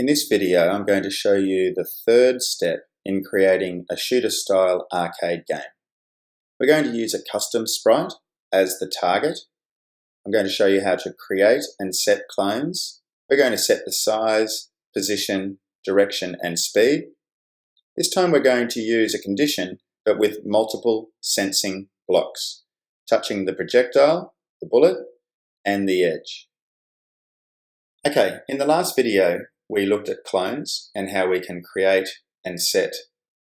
In this video, I'm going to show you the third step in creating a shooter-style arcade game. We're going to use a custom sprite as the target. I'm going to show you how to create and set clones. We're going to set the size, position, direction, and speed. This time we're going to use a condition, but with multiple sensing blocks, touching the projectile, the bullet, and the edge. Okay, in the last video, we looked at clones and how we can create and set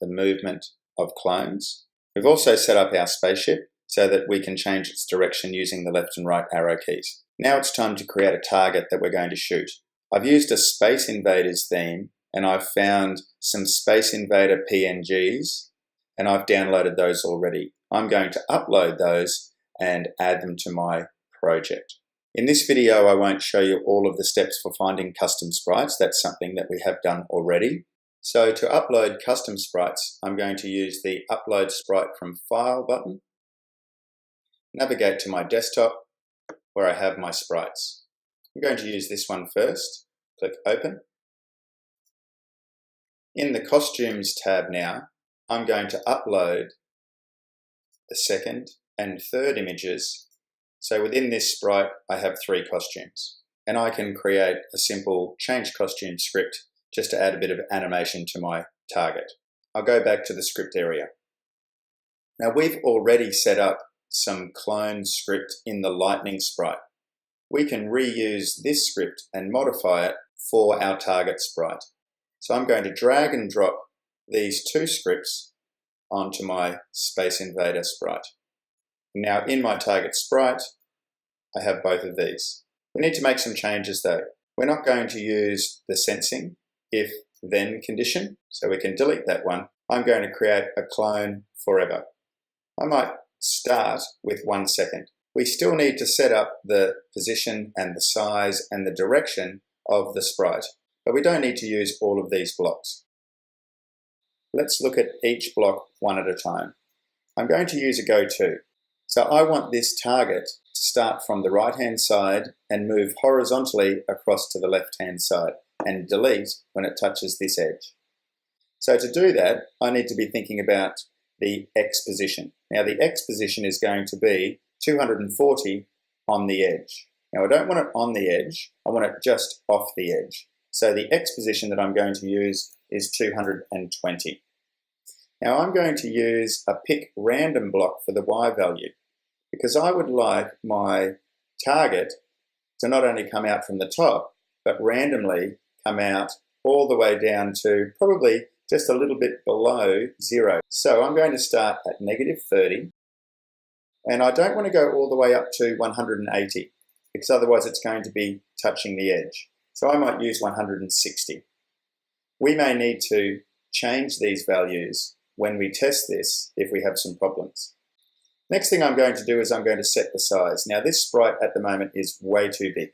the movement of clones. We've also set up our spaceship so that we can change its direction using the left and right arrow keys. Now it's time to create a target that we're going to shoot. I've used a Space Invaders theme and I've found some Space Invader PNGs and I've downloaded those already. I'm going to upload those and add them to my project. In this video, I won't show you all of the steps for finding custom sprites. That's something that we have done already. So to upload custom sprites, I'm going to use the Upload Sprite from File button. Navigate to my desktop where I have my sprites. I'm going to use this one first. Click Open. In the Costumes tab now, I'm going to upload the second and third images. So within this sprite, I have 3 costumes, and I can create a simple change costume script just to add a bit of animation to my target. I'll go back to the script area. Now we've already set up some clone script in the lightning sprite. We can reuse this script and modify it for our target sprite. So I'm going to drag and drop these 2 scripts onto my Space Invader sprite. Now in my target sprite, I have both of these. We need to make some changes though. We're not going to use the sensing if-then condition, so we can delete that one. I'm going to create a clone forever. I might start with 1 second. We still need to set up the position and the size and the direction of the sprite, but we don't need to use all of these blocks. Let's look at each block one at a time. I'm going to use a go-to. So I want this target to start from the right-hand side and move horizontally across to the left-hand side and delete when it touches this edge. So to do that, I need to be thinking about the X position. Now the X position is going to be 240 on the edge. Now I don't want it on the edge, I want it just off the edge. So the X position that I'm going to use is 220. Now I'm going to use a pick random block for the Y value, because I would like my target to not only come out from the top, but randomly come out all the way down to probably just a little bit below 0. So I'm going to start at -30, and I don't want to go all the way up to 180, because otherwise it's going to be touching the edge. So I might use 160. We may need to change these values when we test this if we have some problems. Next thing I'm going to do is I'm going to set the size. Now this sprite at the moment is way too big.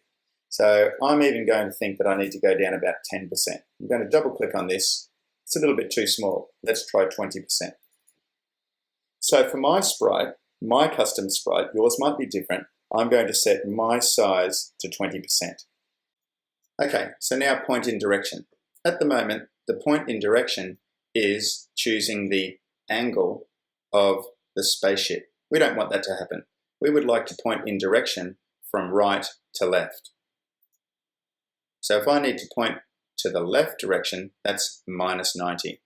So I'm even going to think that I need to go down about 10%. I'm going to double click on this. It's a little bit too small. Let's try 20%. So for my sprite, my custom sprite, yours might be different. I'm going to set my size to 20%. Okay, so now point in direction. At the moment, the point in direction is choosing the angle of the spaceship. We don't want that to happen. We would like to point in direction from right to left. So if I need to point to the left direction, that's -90.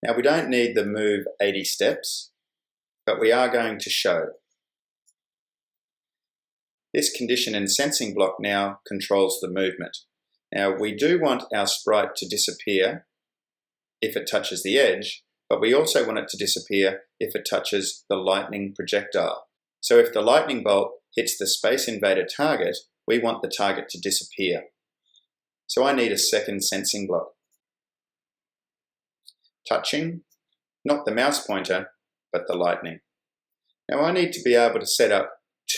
Now we don't need the move 80 steps, but we are going to show. This condition and sensing block now controls the movement. Now we do want our sprite to disappear if it touches the edge, but we also want it to disappear if it touches the lightning projectile. So if the lightning bolt hits the Space Invader target, we want the target to disappear. So I need a second sensing block. Touching, not the mouse pointer, but the lightning. Now I need to be able to set up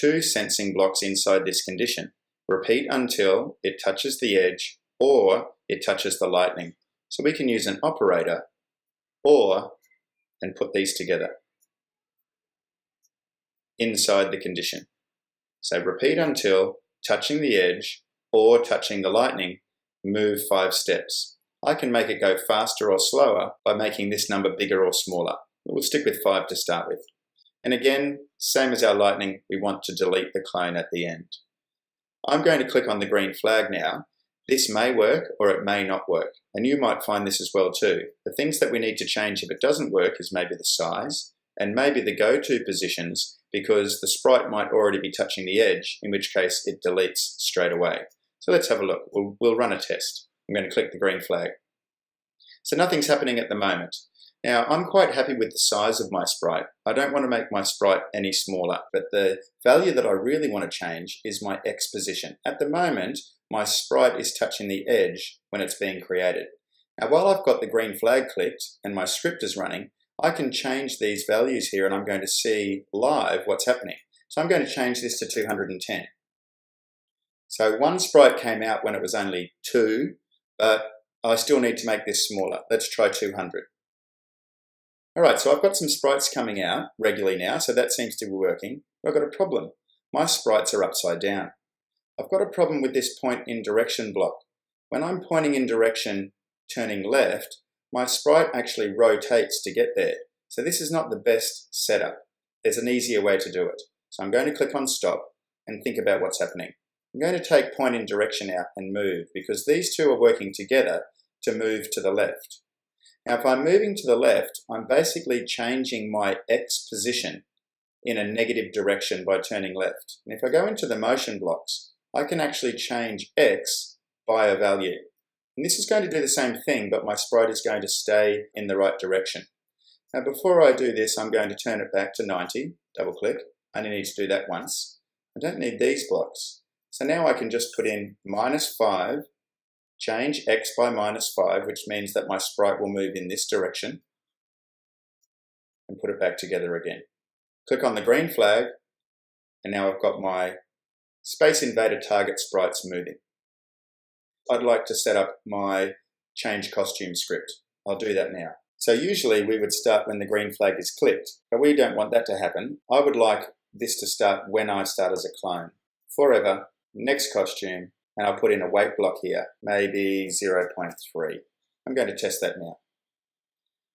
2 sensing blocks inside this condition. Repeat until it touches the edge or it touches the lightning. So we can use an operator and put these together inside the condition. So repeat until touching the edge or touching the lightning move 5 steps. I can make it go faster or slower by making this number bigger or smaller. We'll stick with 5 to start with. And again, same as our lightning, we want to delete the clone at the end. I'm going to click on the green flag now. This may work or it may not work, and you might find this as well too. The things that we need to change if it doesn't work is maybe the size and maybe the go-to positions, because the sprite might already be touching the edge, in which case it deletes straight away. So let's have a look. We'll run a test. I'm going to click the green flag. So nothing's happening at the moment. Now, I'm quite happy with the size of my sprite. I don't want to make my sprite any smaller, but the value that I really want to change is my X position. At the moment, my sprite is touching the edge when it's being created. Now, while I've got the green flag clicked and my script is running, I can change these values here and I'm going to see live what's happening. So I'm going to change this to 210. So one sprite came out when it was only 2, but I still need to make this smaller. Let's try 200. Alright, so I've got some sprites coming out regularly now, so that seems to be working. But I've got a problem. My sprites are upside down. I've got a problem with this point in direction block. When I'm pointing in direction, turning left, my sprite actually rotates to get there. So this is not the best setup. There's an easier way to do it. So I'm going to click on stop and think about what's happening. I'm going to take point in direction out and move, because these two are working together to move to the left. Now, if I'm moving to the left, I'm basically changing my X position in a negative direction by turning left. And if I go into the motion blocks, I can actually change X by a value. And this is going to do the same thing, but my sprite is going to stay in the right direction. Now, before I do this, I'm going to turn it back to 90, double click. I only need to do that once. I don't need these blocks. So now I can just put in -5, change X by -5, which means that my sprite will move in this direction, and put it back together again. Click on the green flag, and now I've got my Space Invader target sprites moving. I'd like to set up my change costume script. I'll do that now. So usually we would start when the green flag is clicked, but we don't want that to happen. I would like this to start when I start as a clone. Forever, next costume, and I'll put in a weight block here, maybe 0.3. I'm going to test that now.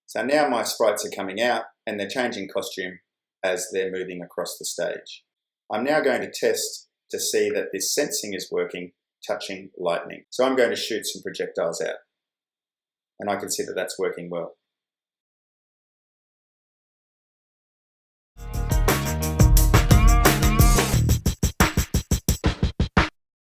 So now my sprites are coming out and they're changing costume as they're moving across the stage. I'm now going to test to see that this sensing is working, touching lightning. So I'm going to shoot some projectiles out, and I can see that that's working well.